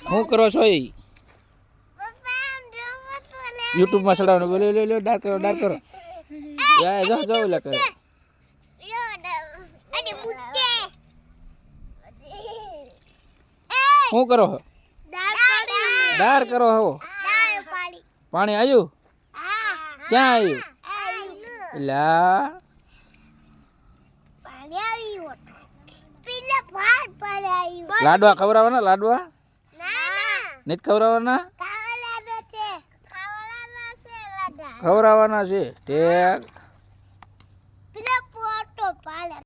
શું કરો છો એ યુટ્યુબ માં ચડાવવાનું બોલો લે લે ડાર કરો યા જો જો લે કરે શું કરો ડાર કરો હો પાણી આવ્યું ક્યાં આવ્યું લા લાડવા ખવડાવવાના લાડવા નથી ખવડાવવાના ખવડાવવાના છે ઠીક